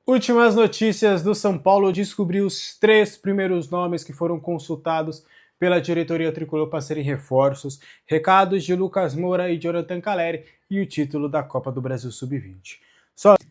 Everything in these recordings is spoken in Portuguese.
Últimas notícias do São Paulo: descobriu os 3 primeiros nomes que foram consultados pela diretoria tricolor para serem reforços, recados de Lucas Moura e Jonathan Calleri e o título da Copa do Brasil Sub-20.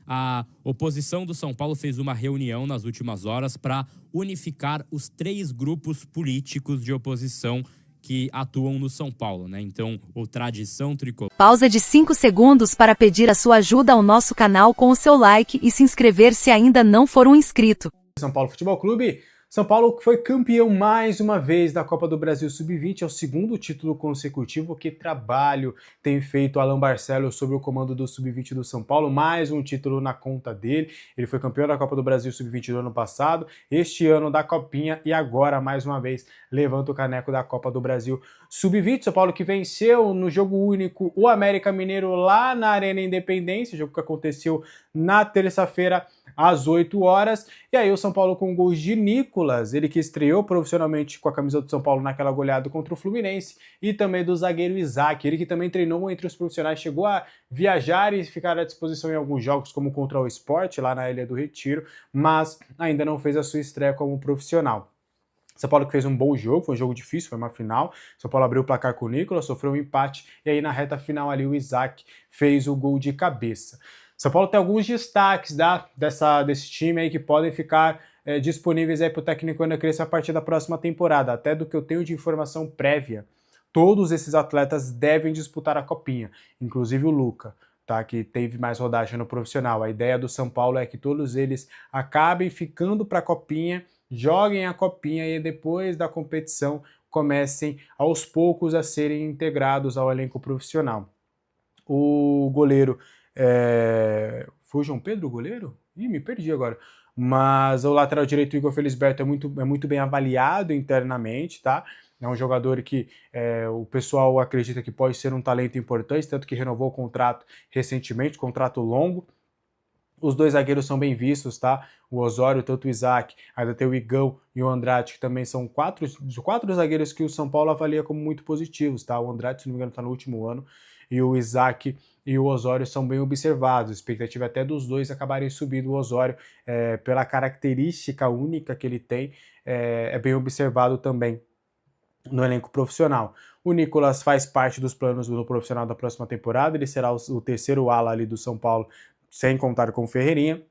A oposição do São Paulo fez uma reunião nas últimas horas para unificar os 3 grupos políticos de oposição que atuam no São Paulo, né? Então, o Tradição Tricolor. Pausa de 5 segundos para pedir a sua ajuda ao nosso canal com o seu like e se inscrever se ainda não for um inscrito. São Paulo Futebol Clube. São Paulo foi campeão mais uma vez da Copa do Brasil Sub-20, é o segundo título consecutivo. Que trabalho tem feito Alan Barcelos sob o comando do Sub-20 do São Paulo, mais um título na conta dele. Ele foi campeão da Copa do Brasil Sub-20 do ano passado, este ano da Copinha e agora mais uma vez levanta o caneco da Copa do Brasil Sub-20. São Paulo que venceu no jogo único o América Mineiro lá na Arena Independência, jogo que aconteceu na terça-feira às 8 horas, e aí o São Paulo com gols de Nicolas, ele que estreou profissionalmente com a camisa do São Paulo naquela goleada contra o Fluminense, e também do zagueiro Isaac, ele que também treinou entre os profissionais, chegou a viajar e ficar à disposição em alguns jogos, como contra o Sport, lá na Ilha do Retiro, mas ainda não fez a sua estreia como profissional. São Paulo que fez um bom jogo, foi um jogo difícil, foi uma final. São Paulo abriu o placar com o Nicolas, sofreu um empate, e aí na reta final ali o Isaac fez o gol de cabeça. São Paulo tem alguns destaques desse time aí que podem ficar disponíveis aí para o técnico Ana Crespo a partir da próxima temporada. Até do que eu tenho de informação prévia, todos esses atletas devem disputar a Copinha, inclusive o Luca, tá, que teve mais rodagem no profissional. A ideia do São Paulo é que todos eles acabem ficando para a Copinha, joguem a Copinha e depois da competição comecem aos poucos a serem integrados ao elenco profissional. O goleiro foi o João Pedro o goleiro? Ih, me perdi agora. Mas o lateral direito, Igor Felisberto, é muito bem avaliado internamente, tá? É um jogador que o pessoal acredita que pode ser um talento importante, tanto que renovou o contrato recentemente, contrato longo. Os dois zagueiros são bem vistos, tá? O Osório, tanto o Isaac, ainda tem o Igão e o Andrade, que também são quatro zagueiros que o São Paulo avalia como muito positivos, tá? O Andrade, se não me engano, está no último ano, e o Isaac e o Osório são bem observados. A expectativa é até dos dois acabarem subindo. O Osório, pela característica única que ele tem, é bem observado também no elenco profissional. O Nicolas faz parte dos planos do profissional da próxima temporada, ele será o terceiro ala ali do São Paulo, sem contar com o Ferreirinha.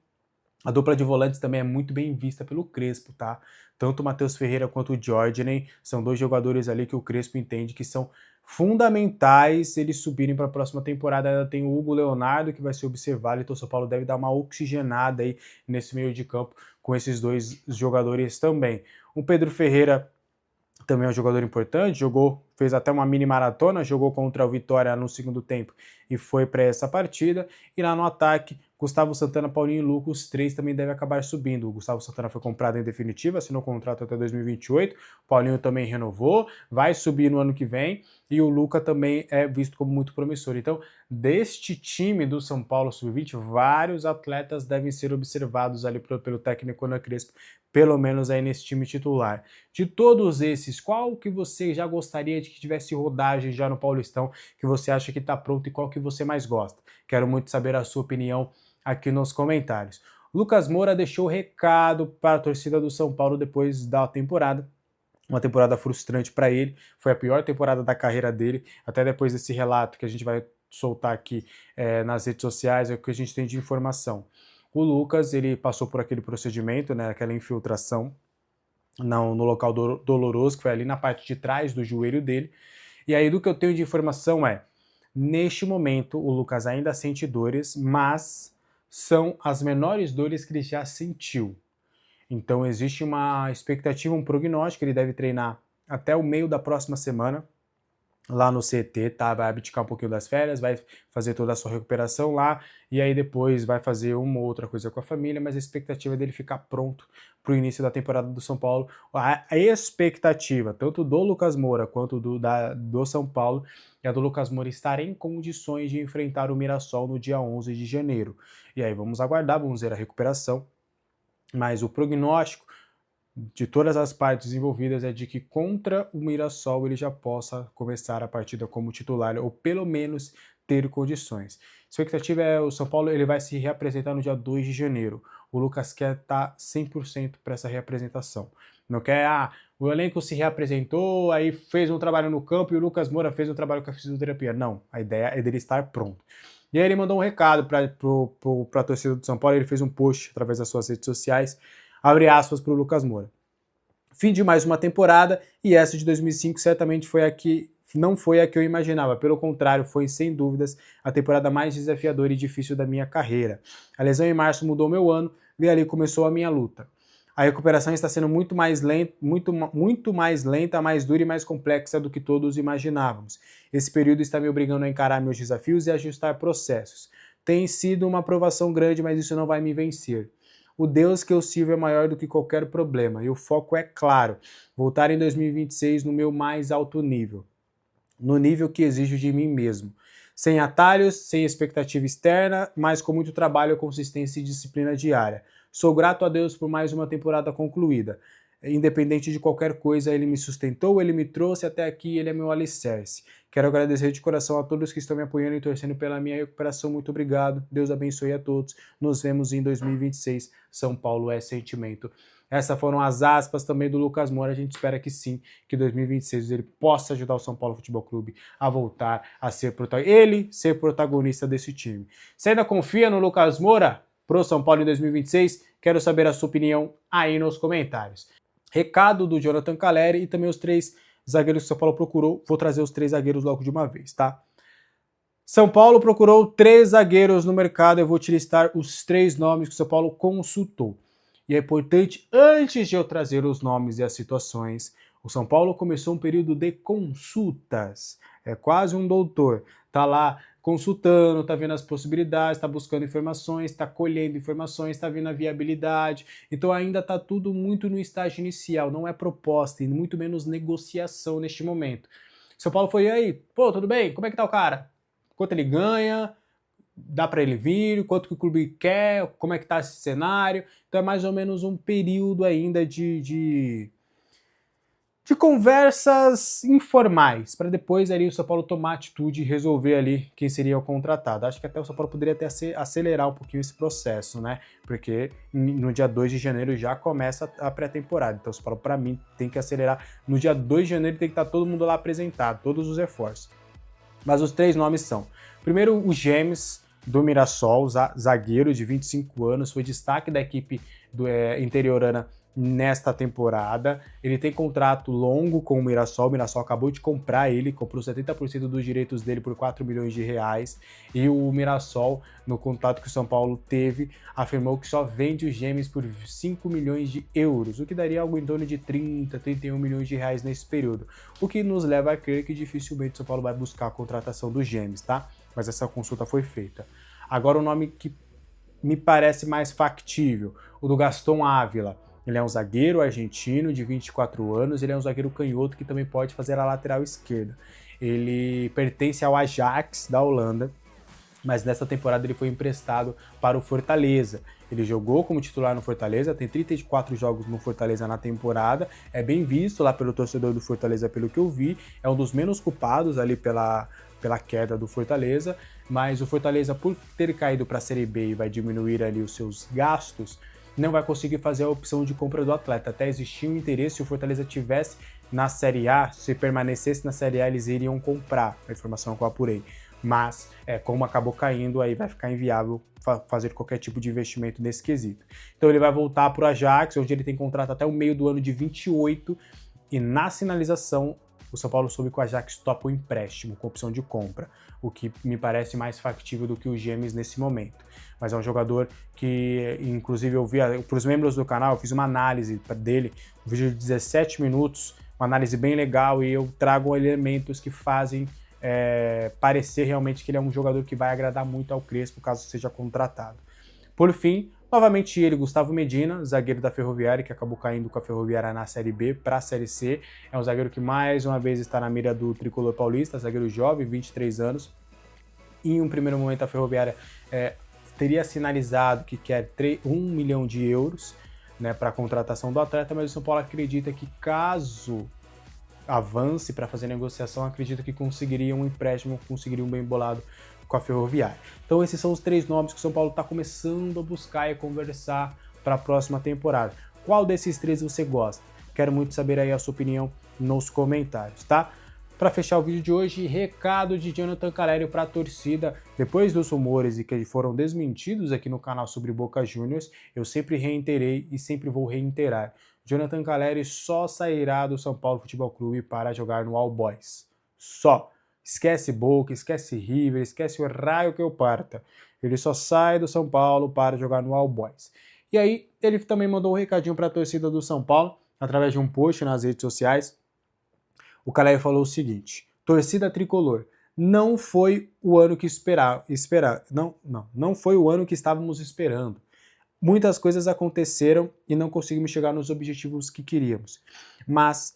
A dupla de volantes também é muito bem vista pelo Crespo, tá? Tanto o Matheus Ferreira quanto o Jordan são dois jogadores ali que o Crespo entende que são fundamentais eles subirem para a próxima temporada. Ainda tem o Hugo Leonardo que vai ser observado, então o São Paulo deve dar uma oxigenada aí nesse meio de campo com esses dois jogadores também. O Pedro Ferreira também é um jogador importante, fez até uma mini maratona, jogou contra o Vitória no segundo tempo e foi para essa partida. E lá no ataque, Gustavo Santana, Paulinho e Lucas, os 3 também devem acabar subindo. O Gustavo Santana foi comprado em definitiva, assinou contrato até 2028, o Paulinho também renovou, vai subir no ano que vem, e o Luca também é visto como muito promissor. Então, deste time do São Paulo Sub-20, vários atletas devem ser observados ali pelo técnico Ana Crespo, pelo menos aí nesse time titular. De todos esses, qual que você já gostaria de que tivesse rodagem já no Paulistão, que você acha que está pronto, e qual que você mais gosta? Quero muito saber a sua opinião aqui nos comentários. Lucas Moura deixou recado para a torcida do São Paulo depois da temporada. Uma temporada frustrante para ele, foi a pior temporada da carreira dele, até depois desse relato que a gente vai soltar aqui nas redes sociais, é o que a gente tem de informação. O Lucas, ele passou por aquele procedimento, né, aquela infiltração no local doloroso, que foi ali na parte de trás do joelho dele. E aí, do que eu tenho de informação neste momento, o Lucas ainda sente dores, mas são as menores dores que ele já sentiu. Então existe uma expectativa, um prognóstico, ele deve treinar até o meio da próxima semana, lá no CT, tá? Vai abdicar um pouquinho das férias, vai fazer toda a sua recuperação lá, e aí depois vai fazer uma ou outra coisa com a família, mas a expectativa é dele ficar pronto para o início da temporada do São Paulo. A expectativa, tanto do Lucas Moura quanto do São Paulo, é a do Lucas Moura estar em condições de enfrentar o Mirassol no dia 11 de janeiro. E aí vamos aguardar, vamos ver a recuperação, mas o prognóstico de todas as partes envolvidas é de que contra o Mirassol ele já possa começar a partida como titular, ou pelo menos ter condições. expectativa é o São Paulo ele vai se reapresentar no dia 2 de janeiro. O Lucas quer estar 100% para essa reapresentação. Não quer, o elenco se reapresentou, aí fez um trabalho no campo e o Lucas Moura fez um trabalho com a fisioterapia. Não, a ideia é dele estar pronto. E aí ele mandou um recado para a torcida do São Paulo, ele fez um post através das suas redes sociais, abre aspas para o Lucas Moura. Fim de mais uma temporada, e essa de 2005 certamente não foi a que eu imaginava, pelo contrário, foi sem dúvidas a temporada mais desafiadora e difícil da minha carreira. A lesão em março mudou meu ano e ali começou a minha luta. A recuperação está sendo muito mais lenta, mais dura e mais complexa do que todos imaginávamos. Esse período está me obrigando a encarar meus desafios e ajustar processos. Tem sido uma provação grande, mas isso não vai me vencer. O Deus que eu sirvo é maior do que qualquer problema e o foco é claro, voltar em 2026 no meu mais alto nível, no nível que exijo de mim mesmo. Sem atalhos, sem expectativa externa, mas com muito trabalho, consistência e disciplina diária. Sou grato a Deus por mais uma temporada concluída. Independente de qualquer coisa, Ele me sustentou, Ele me trouxe até aqui, Ele é meu alicerce. Quero agradecer de coração a todos que estão me apoiando e torcendo pela minha recuperação. Muito obrigado. Deus abençoe a todos. Nos vemos em 2026. São Paulo é sentimento. Essas foram as aspas também do Lucas Moura. A gente espera que sim, que 2026 ele possa ajudar o São Paulo Futebol Clube a voltar a ser protagonista desse time. Você ainda confia no Lucas Moura pro São Paulo em 2026? Quero saber a sua opinião aí nos comentários. Recado do Jonathan Calleri e também os 3 zagueiros que o São Paulo procurou. Vou trazer os 3 zagueiros logo de uma vez, tá? São Paulo procurou 3 zagueiros no mercado. Eu vou te listar os 3 nomes que o São Paulo consultou. E é importante, antes de eu trazer os nomes e as situações, o São Paulo começou um período de consultas. É quase um doutor. Tá lá consultando, tá vendo as possibilidades, tá buscando informações, tá colhendo informações, tá vendo a viabilidade. Então ainda tá tudo muito no estágio inicial, não é proposta e muito menos negociação neste momento. São Paulo foi aí, pô, tudo bem? Como é que tá o cara? Quanto ele ganha? Dá para ele vir? Quanto que o clube quer? Como é que tá esse cenário? Então é mais ou menos um período ainda de conversas informais, para depois ali o São Paulo tomar atitude e resolver ali quem seria o contratado. Acho que até o São Paulo poderia até acelerar um pouquinho esse processo, né? Porque no dia 2 de janeiro já começa a pré-temporada. Então o São Paulo, para mim, tem que acelerar. No dia 2 de janeiro tem que estar todo mundo lá apresentado, todos os reforços. Mas os 3 nomes são: primeiro, o James do Mirassol, zagueiro de 25 anos, foi destaque da equipe interiorana nesta temporada. Ele tem contrato longo com o Mirassol acabou de comprar ele, comprou 70% dos direitos dele por 4 milhões de reais, e o Mirassol, no contato que o São Paulo teve, afirmou que só vende os Gêmeos por 5 milhões de euros, o que daria algo em torno de 31 milhões de reais nesse período, o que nos leva a crer que dificilmente o São Paulo vai buscar a contratação dos Gêmeos, tá? Mas essa consulta foi feita. Agora o nome que me parece mais factível, o do Gaston Ávila. Ele é um zagueiro argentino de 24 anos, ele é um zagueiro canhoto que também pode fazer a lateral esquerda. Ele pertence ao Ajax da Holanda, mas nessa temporada ele foi emprestado para o Fortaleza. Ele jogou como titular no Fortaleza, tem 34 jogos no Fortaleza na temporada, é bem visto lá pelo torcedor do Fortaleza, pelo que eu vi, é um dos menos culpados ali pela queda do Fortaleza, mas o Fortaleza, por ter caído para a Série B e vai diminuir ali os seus gastos, não vai conseguir fazer a opção de compra do atleta. Até existia um interesse, se o Fortaleza tivesse na Série A, se permanecesse na Série A, eles iriam comprar, a informação que eu apurei. Mas, como acabou caindo, aí vai ficar inviável fazer qualquer tipo de investimento nesse quesito. Então ele vai voltar para o Ajax, onde ele tem contrato até o meio do ano de 28, e na sinalização, o São Paulo soube que o Ajax topa o empréstimo com opção de compra, o que me parece mais factível do que o Gêmeos nesse momento. Mas é um jogador que, inclusive, eu vi para os membros do canal, eu fiz uma análise dele, um vídeo de 17 minutos, uma análise bem legal, e eu trago elementos que fazem parecer realmente que ele é um jogador que vai agradar muito ao Crespo, caso seja contratado. Por fim, novamente ele, Gustavo Medina, zagueiro da Ferroviária, que acabou caindo com a Ferroviária na Série B para a Série C. É um zagueiro que mais uma vez está na mira do tricolor paulista, zagueiro jovem, 23 anos. Em um primeiro momento a Ferroviária teria sinalizado que quer 1 milhão de euros, né, para a contratação do atleta, mas o São Paulo acredita que caso avance para fazer negociação, acredita que conseguiria um empréstimo, conseguiria um bem bolado com a Ferroviária. Então esses são os 3 nomes que o São Paulo está começando a buscar e conversar para a próxima temporada. Qual desses 3 você gosta? Quero muito saber aí a sua opinião nos comentários, tá? Para fechar o vídeo de hoje, recado de Jonathan Calleri para a torcida. Depois dos rumores e que foram desmentidos aqui no canal sobre Boca Juniors, eu sempre reiterei e sempre vou reiterar. Jonathan Calleri só sairá do São Paulo Futebol Clube para jogar no All Boys. Só. Esquece Boca, esquece River, esquece o raio que eu parta. Ele só sai do São Paulo para jogar no All Boys. E aí, ele também mandou um recadinho para a torcida do São Paulo, através de um post nas redes sociais. O Calleri falou o seguinte: torcida tricolor, não foi o ano que não foi o ano que estávamos esperando. Muitas coisas aconteceram e não conseguimos chegar nos objetivos que queríamos. Mas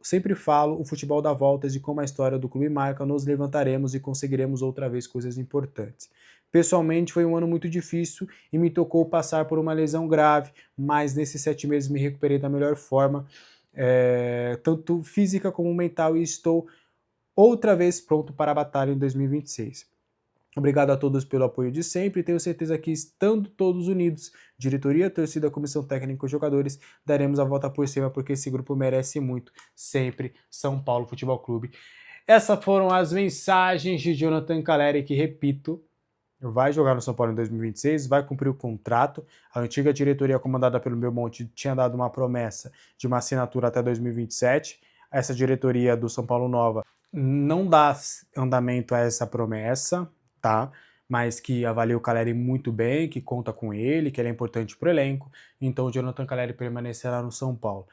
sempre falo, o futebol dá voltas e como a história do clube marca, nos levantaremos e conseguiremos outra vez coisas importantes. Pessoalmente foi um ano muito difícil e me tocou passar por uma lesão grave, mas nesses 7 meses me recuperei da melhor forma, tanto física como mental, e estou outra vez pronto para a batalha em 2026. Obrigado a todos pelo apoio de sempre e tenho certeza que, estando todos unidos, diretoria, torcida, comissão técnica e jogadores, daremos a volta por cima, porque esse grupo merece muito. Sempre São Paulo Futebol Clube. Essas foram as mensagens de Jonathan Calleri, que, repito, vai jogar no São Paulo em 2026, vai cumprir o contrato. A antiga diretoria comandada pelo Belmonte tinha dado uma promessa de uma assinatura até 2027. Essa diretoria do São Paulo Nova não dá andamento a essa promessa, tá? Mas que avalia o Calleri muito bem, que conta com ele, que ele é importante para o elenco. Então o Jonathan Calleri permanecerá no São Paulo.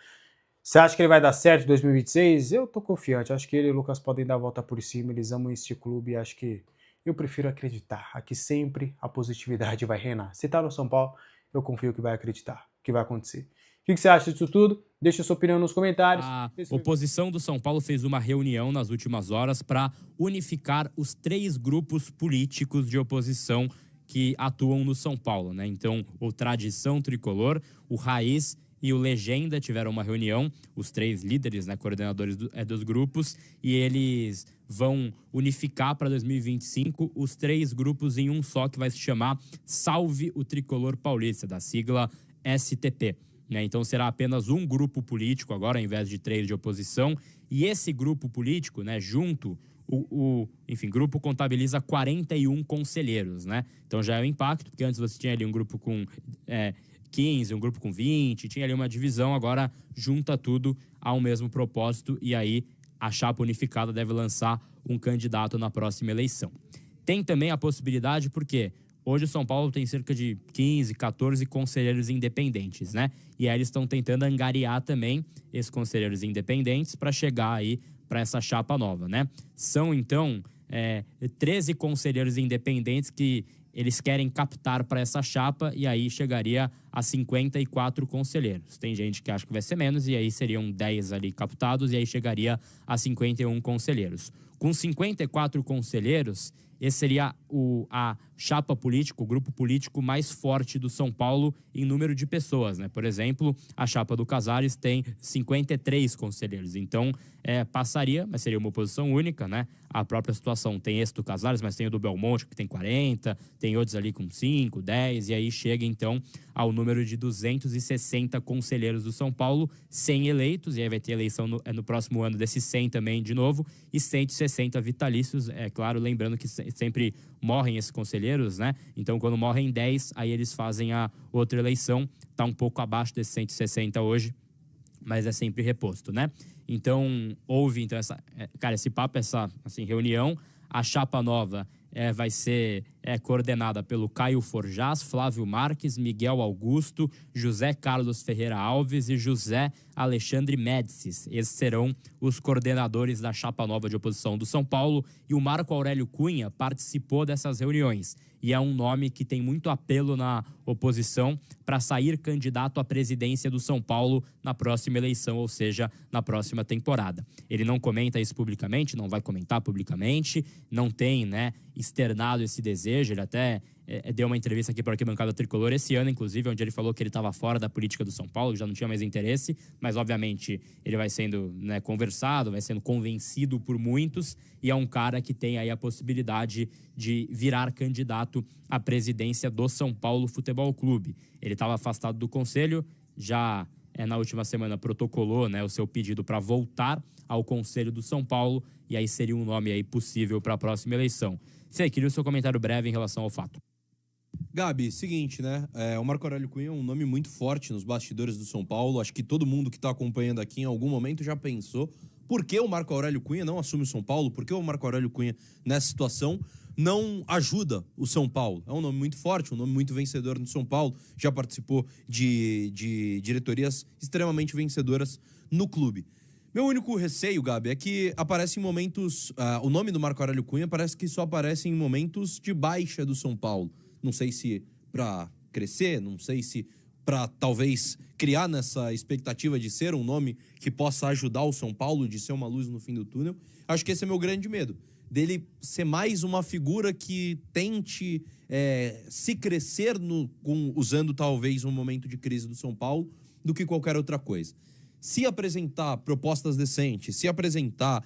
Você acha que ele vai dar certo em 2026? Eu tô confiante. Acho que ele e o Lucas podem dar a volta por cima. Eles amam este clube e acho que eu prefiro acreditar. Aqui sempre a positividade vai reinar. Se tá no São Paulo, eu confio que vai acreditar, que vai acontecer. O que você acha disso tudo? Deixa sua opinião nos comentários. A oposição do São Paulo fez uma reunião nas últimas horas para unificar os 3 grupos políticos de oposição que atuam no São Paulo, né? Então, o Tradição Tricolor, o Raiz e o Legenda tiveram uma reunião, os 3 líderes, né, coordenadores dos grupos, e eles vão unificar para 2025 os 3 grupos em um só, que vai se chamar Salve o Tricolor Paulista, da sigla STP. Né? Então será apenas um grupo político agora, ao invés de 3 de oposição, e esse grupo político, né, junto, enfim, grupo contabiliza 41 conselheiros, né? Então já é um impacto, porque antes você tinha ali um grupo com 15, um grupo com 20, tinha ali uma divisão, agora junta tudo ao mesmo propósito, e aí a chapa unificada deve lançar um candidato na próxima eleição. Tem também a possibilidade, porque hoje o São Paulo tem cerca de 15, 14 conselheiros independentes, né? E aí eles estão tentando angariar também esses conselheiros independentes para chegar aí para essa chapa nova, né? São, então, 13 conselheiros independentes que eles querem captar para essa chapa, e aí chegaria a 54 conselheiros. Tem gente que acha que vai ser menos, e aí seriam 10 ali captados, e aí chegaria a 51 conselheiros. Com 54 conselheiros, esse seria a chapa política, o grupo político mais forte do São Paulo em número de pessoas, né? Por exemplo, a chapa do Casares tem 53 conselheiros. Então, passaria, mas seria uma oposição única, né? A própria situação tem esse do Casares, mas tem o do Belmonte, que tem 40, tem outros ali com 5, 10, e aí chega, então, ao número de 260 conselheiros do São Paulo, 100 eleitos, e aí vai ter eleição no próximo ano desses 100 também de novo, e 160 vitalícios, é claro, lembrando que sempre morrem esses conselheiros, né? Então, quando morrem 10, aí eles fazem a outra eleição, tá um pouco abaixo desses 160 hoje, mas é sempre reposto, né? Então, houve então esse papo, essa assim, reunião. A chapa nova vai ser coordenada pelo Caio Forjás, Flávio Marques, Miguel Augusto, José Carlos Ferreira Alves e José Alexandre Médicis. Esses serão os coordenadores da chapa nova de oposição do São Paulo, e o Marco Aurélio Cunha participou dessas reuniões. E é um nome que tem muito apelo na oposição para sair candidato à presidência do São Paulo na próxima eleição, ou seja, na próxima temporada. Ele não comenta isso publicamente, não vai comentar publicamente, não tem, externado esse desejo. desejo. Ele até deu uma entrevista aqui para a Arquibancada Tricolor esse ano, inclusive, onde ele falou que ele estava fora da política do São Paulo, já não tinha mais interesse, mas obviamente ele vai sendo, né, conversado, vai sendo convencido por muitos, e é um cara que tem aí a possibilidade de virar candidato à presidência do São Paulo Futebol Clube. Ele estava afastado do conselho, já na última semana protocolou, né, o seu pedido para voltar ao Conselho do São Paulo, e aí seria um nome aí possível para a próxima eleição. Fê, queria o seu comentário breve em relação ao fato. Gabi, seguinte, né? O Marco Aurélio Cunha é um nome muito forte nos bastidores do São Paulo. Acho que todo mundo que está acompanhando aqui em algum momento já pensou por que o Marco Aurélio Cunha não assume o São Paulo, por que o Marco Aurélio Cunha, nessa situação, não ajuda o São Paulo. É um nome muito forte, um nome muito vencedor no São Paulo. Já participou de diretorias extremamente vencedoras no clube. Meu único receio, Gabi, é que aparece em momentos... o nome do Marco Aurélio Cunha parece que só aparece em momentos de baixa do São Paulo. Não sei se para crescer, não sei se para talvez criar nessa expectativa de ser um nome que possa ajudar o São Paulo, de ser uma luz no fim do túnel. Acho que esse é meu grande medo, dele ser mais uma figura que tente se crescer usando talvez um momento de crise do São Paulo do que qualquer outra coisa. Se apresentar propostas decentes, se apresentar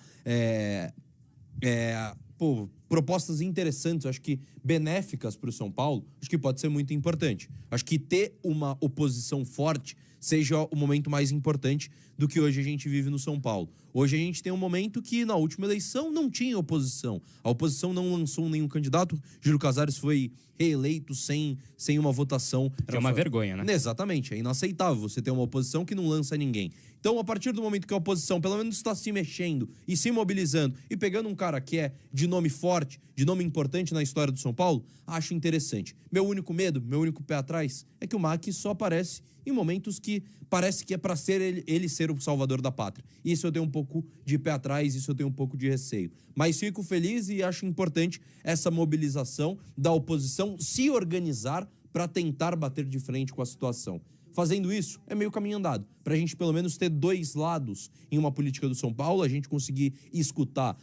propostas interessantes, acho que benéficas para o São Paulo, acho que pode ser muito importante. Acho que ter uma oposição forte seja o momento mais importante do que hoje a gente vive no São Paulo. Hoje a gente tem um momento que na última eleição não tinha oposição. A oposição não lançou nenhum candidato. Júlio Casares foi reeleito sem uma votação. Que é uma vergonha, né? Exatamente, é inaceitável você ter uma oposição que não lança ninguém. Então, a partir do momento que a oposição pelo menos está se mexendo e se mobilizando e pegando um cara que é de nome forte, de nome importante na história do São Paulo, acho interessante. Meu único medo, meu único pé atrás é que o Mack só aparece em momentos que parece que é para ser ele ser o salvador da pátria. Isso eu tenho um pouco de pé atrás, isso eu tenho um pouco de receio. Mas fico feliz e acho importante essa mobilização da oposição se organizar para tentar bater de frente com a situação. Fazendo isso, é meio caminho andado. Para a gente, pelo menos, ter dois lados em uma política do São Paulo, a gente conseguir escutar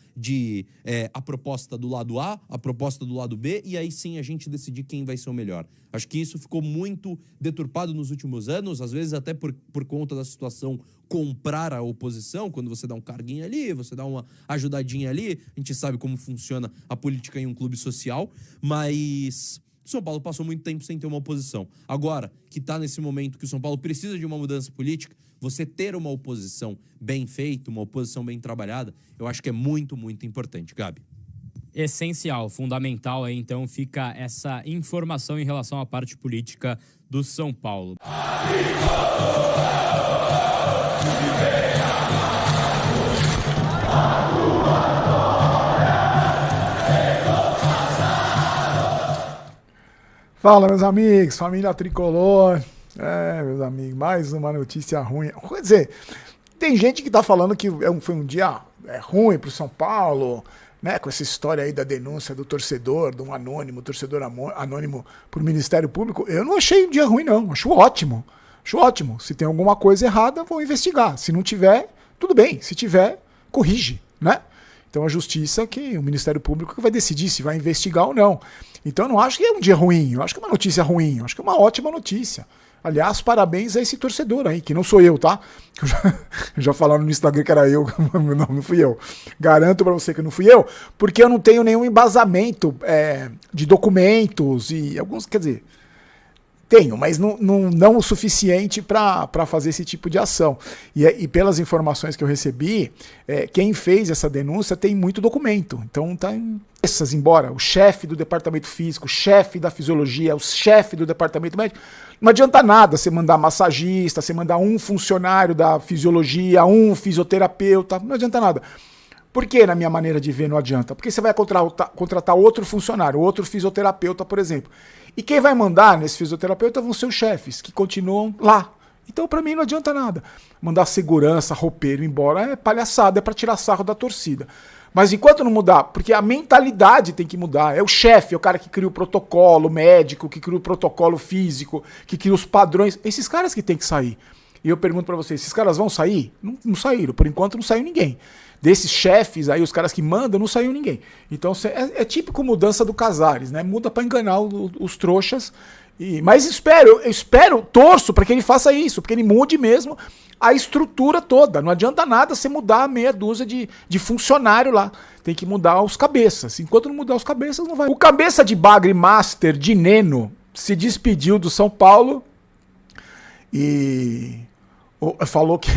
a proposta do lado A, a proposta do lado B, e aí sim a gente decidir quem vai ser o melhor. Acho que isso ficou muito deturpado nos últimos anos, às vezes até por conta da situação comprar a oposição, quando você dá um carguinho ali, você dá uma ajudadinha ali, a gente sabe como funciona a política em um clube social, mas... O São Paulo passou muito tempo sem ter uma oposição. Agora, que está nesse momento que o São Paulo precisa de uma mudança política, você ter uma oposição bem feita, uma oposição bem trabalhada, eu acho que é muito, muito importante, Gabi. Essencial, fundamental, aí, então fica essa informação em relação à parte política do São Paulo. Fala, meus amigos, família Tricolor. Meus amigos, mais uma notícia ruim. Quer dizer, tem gente que tá falando que foi um dia ruim pro São Paulo, né? Com essa história aí da denúncia do torcedor, de um anônimo, torcedor anônimo pro Ministério Público. Eu não achei um dia ruim, não. Acho ótimo. Acho ótimo. Se tem alguma coisa errada, vão investigar. Se não tiver, tudo bem. Se tiver, corrige, né? Então a justiça, o Ministério Público que vai decidir se vai investigar ou não. Então eu não acho que é um dia ruim, eu acho que é uma notícia ruim, eu acho que é uma ótima notícia. Aliás, parabéns a esse torcedor aí, que não sou eu, tá? Já falaram no Instagram que era eu, não fui eu. Garanto pra você que não fui eu, porque eu não tenho nenhum embasamento de documentos e alguns, quer dizer... Tenho, mas não o suficiente para fazer esse tipo de ação. E pelas informações que eu recebi, quem fez essa denúncia tem muito documento. Então tá embora o chefe do departamento físico, o chefe da fisiologia, o chefe do departamento médico. Não adianta nada você mandar massagista, você mandar um funcionário da fisiologia, um fisioterapeuta, não adianta nada. Por que, na minha maneira de ver, não adianta? Porque você vai contratar outro funcionário, outro fisioterapeuta, por exemplo. E quem vai mandar nesse fisioterapeuta vão ser os chefes, que continuam lá. Então, pra mim, não adianta nada. Mandar segurança, roupeiro embora é palhaçada, é pra tirar sarro da torcida. Mas enquanto não mudar, porque a mentalidade tem que mudar. É o chefe, é o cara que cria o protocolo médico, que cria o protocolo físico, que cria os padrões. Esses caras que tem que sair. E eu pergunto pra vocês, esses caras vão sair? Não saíram, por enquanto não saiu ninguém. Desses chefes aí, os caras que mandam, não saiu ninguém. Então é típico mudança do Casares, né? Muda pra enganar os trouxas. Mas eu espero, torço pra que ele faça isso, porque ele mude mesmo a estrutura toda. Não adianta nada você mudar a meia dúzia de funcionário lá. Tem que mudar os cabeças. Enquanto não mudar os cabeças, não vai. O cabeça de bagre master de Neno se despediu do São Paulo e falou que...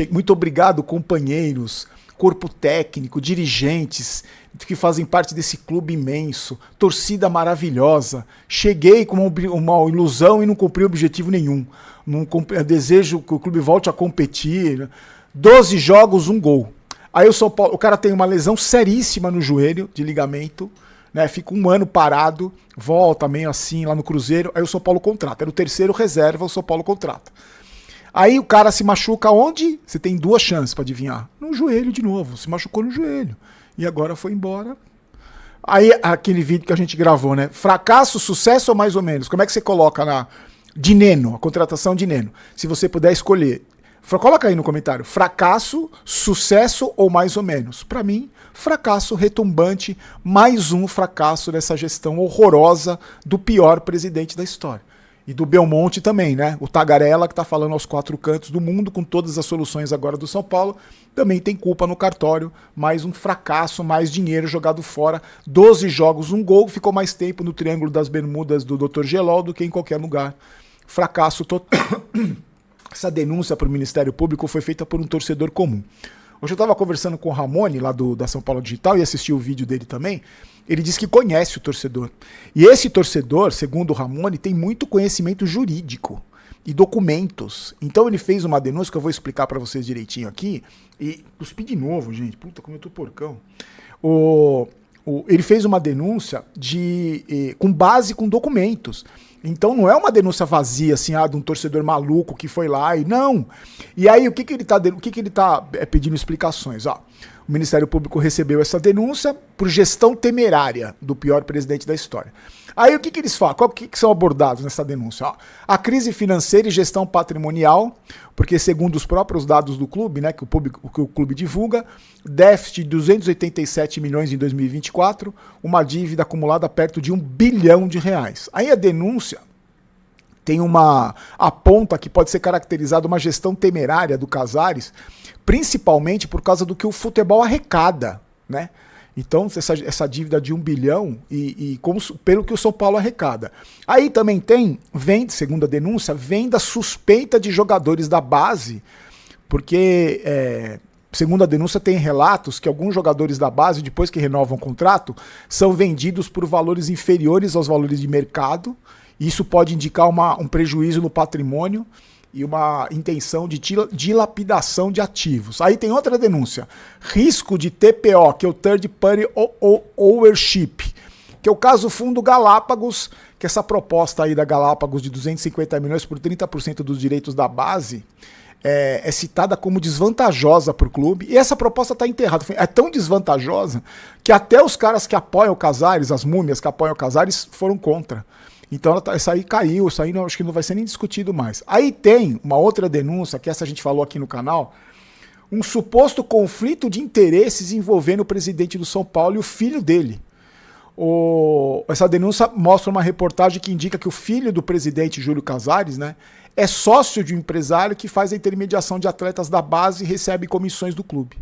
muito obrigado, companheiros, corpo técnico, dirigentes que fazem parte desse clube imenso, torcida maravilhosa. Cheguei com uma ilusão e não cumpri objetivo nenhum. Desejo que o clube volte a competir. 12 jogos, 1 gol. Aí o São Paulo, o cara tem uma lesão seríssima no joelho de ligamento, né? Fica 1 ano parado, volta meio assim lá no Cruzeiro. Aí o São Paulo contrata. Era o 3º reserva, o São Paulo contrata. Aí o cara se machuca onde? Você tem 2 chances pra adivinhar. No joelho de novo. Se machucou no joelho. E agora foi embora. Aí aquele vídeo que a gente gravou, né? Fracasso, sucesso ou mais ou menos? Como é que você coloca de Neno, a contratação de Neno? Se você puder escolher. Coloca aí no comentário. Fracasso, sucesso ou mais ou menos? Pra mim, fracasso retumbante. Mais um fracasso dessa gestão horrorosa do pior presidente da história. E do Belmonte também, né? O Tagarela, que tá falando aos 4 cantos do mundo, com todas as soluções agora do São Paulo, também tem culpa no cartório. Mais um fracasso, mais dinheiro jogado fora. 12 jogos, 1 gol. Ficou mais tempo no Triângulo das Bermudas do Dr. Gelol do que em qualquer lugar. Fracasso total. Essa denúncia para o Ministério Público foi feita por um torcedor comum. Hoje eu estava conversando com o Ramone, lá da São Paulo Digital, e assisti o vídeo dele também. Ele disse que conhece o torcedor. E esse torcedor, segundo o Ramone, tem muito conhecimento jurídico e documentos. Então ele fez uma denúncia que eu vou explicar para vocês direitinho aqui. E cuspi de novo, gente. Puta, como eu tô porcão. Ele fez uma denúncia com base com documentos. Então não é uma denúncia vazia, assim, de um torcedor maluco que foi lá e não. E aí o que ele tá pedindo explicações? O Ministério Público recebeu essa denúncia por gestão temerária do pior presidente da história. Aí o que eles falam? O que são abordados nessa denúncia? A crise financeira e gestão patrimonial, porque segundo os próprios dados do clube, né, que o clube divulga, déficit de 287 milhões em 2024, uma dívida acumulada perto de R$1 bilhão. Aí a denúncia tem aponta que pode ser caracterizada uma gestão temerária do Casares, principalmente por causa do que o futebol arrecada, né? Então, essa dívida de 1 bilhão pelo que o São Paulo arrecada. Aí também segundo a denúncia, venda suspeita de jogadores da base, porque, segundo a denúncia, tem relatos que alguns jogadores da base, depois que renovam o contrato, são vendidos por valores inferiores aos valores de mercado. Isso pode indicar um prejuízo no patrimônio e uma intenção de dilapidação de ativos. Aí tem outra denúncia. Risco de TPO, que é o Third Party Ownership, que é o caso Fundo Galápagos, que essa proposta aí da Galápagos de 250 milhões por 30% dos direitos da base é citada como desvantajosa para o clube. E essa proposta está enterrada. É tão desvantajosa que até os caras que apoiam o Casares, as múmias que apoiam o Casares, foram contra. Então isso aí caiu, isso aí acho que não vai ser nem discutido mais. Aí tem uma outra denúncia, que essa a gente falou aqui no canal, um suposto conflito de interesses envolvendo o presidente do São Paulo e o filho dele. Essa denúncia mostra uma reportagem que indica que o filho do presidente Júlio Casares, né, é sócio de um empresário que faz a intermediação de atletas da base e recebe comissões do clube.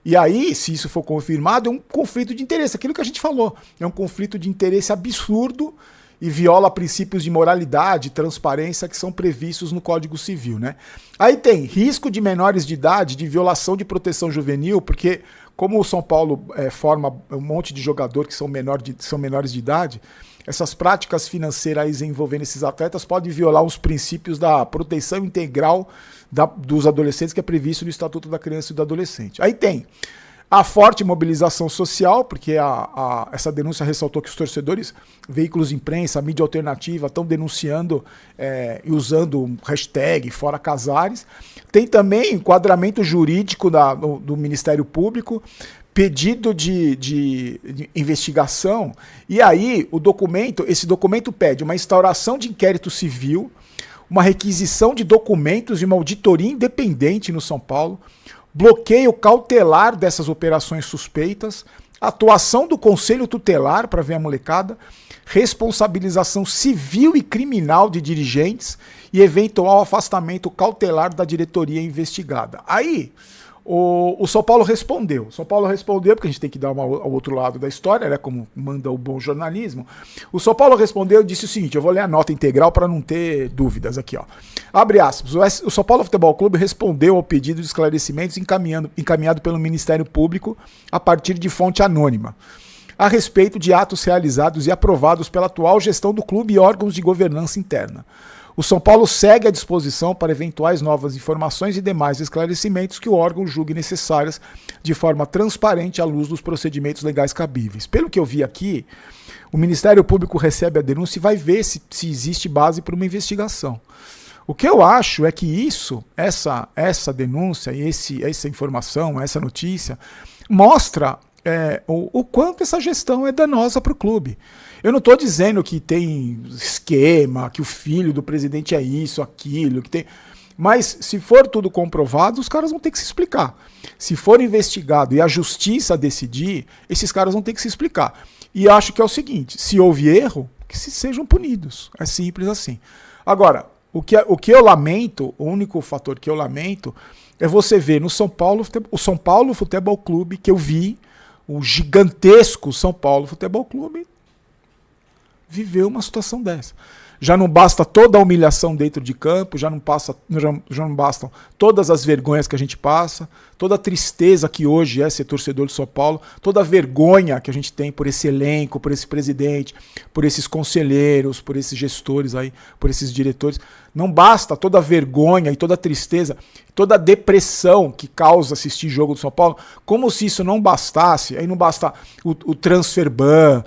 E aí, se isso for confirmado, é um conflito de interesse, aquilo que a gente falou, é um conflito de interesse absurdo e viola princípios de moralidade e transparência que são previstos no Código Civil, né? Aí tem risco de menores de idade, de violação de proteção juvenil, porque como o São Paulo forma um monte de jogador que são menores de idade, essas práticas financeiras envolvendo esses atletas podem violar os princípios da proteção integral dos adolescentes que é previsto no Estatuto da Criança e do Adolescente. Aí tem a forte mobilização social, porque essa denúncia ressaltou que os torcedores, veículos de imprensa, a mídia alternativa estão denunciando e usando um hashtag Fora Casares. Tem também enquadramento jurídico do Ministério Público, pedido de investigação, e aí esse documento pede uma instauração de inquérito civil, uma requisição de documentos de uma auditoria independente no São Paulo, bloqueio cautelar dessas operações suspeitas, atuação do Conselho Tutelar para ver a molecada, responsabilização civil e criminal de dirigentes e eventual afastamento cautelar da diretoria investigada. Aí, o São Paulo respondeu. O São Paulo respondeu, porque a gente tem que dar ao outro lado da história, né, como manda o bom jornalismo. O São Paulo respondeu e disse o seguinte, eu vou ler a nota integral para não ter dúvidas aqui, ó. Abre aspas, o São Paulo Futebol Clube respondeu ao pedido de esclarecimentos encaminhado pelo Ministério Público a partir de fonte anônima, a respeito de atos realizados e aprovados pela atual gestão do clube e órgãos de governança interna. O São Paulo segue à disposição para eventuais novas informações e demais esclarecimentos que o órgão julgue necessárias de forma transparente à luz dos procedimentos legais cabíveis. Pelo que eu vi aqui, o Ministério Público recebe a denúncia e vai ver se existe base para uma investigação. O que eu acho é que essa denúncia e essa informação, essa notícia, mostra o quanto essa gestão é danosa para o clube. Eu não estou dizendo que tem esquema, que o filho do presidente é isso, aquilo, que tem. Mas se for tudo comprovado, os caras vão ter que se explicar. Se for investigado e a justiça decidir, esses caras vão ter que se explicar. E acho que é o seguinte: se houve erro, que se sejam punidos. É simples assim. Agora, o que eu lamento, o único fator que eu lamento, é você ver no São Paulo, o São Paulo Futebol Clube, que eu vi, o gigantesco São Paulo Futebol Clube, viveu uma situação dessa. Já não basta toda a humilhação dentro de campo, já não bastam todas as vergonhas que a gente passa, toda a tristeza que hoje é ser torcedor do São Paulo, toda a vergonha que a gente tem por esse elenco, por esse presidente, por esses conselheiros, por esses gestores aí, por esses diretores. Não basta toda a vergonha e toda a tristeza, toda a depressão que causa assistir jogo do São Paulo, como se isso não bastasse, aí não basta o transfer ban,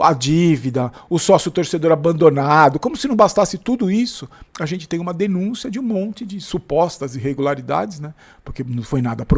a dívida, o sócio torcedor abandonado, como se não bastasse tudo isso, a gente tem uma denúncia de um monte de supostas irregularidades, né? Porque não foi nada aprovado.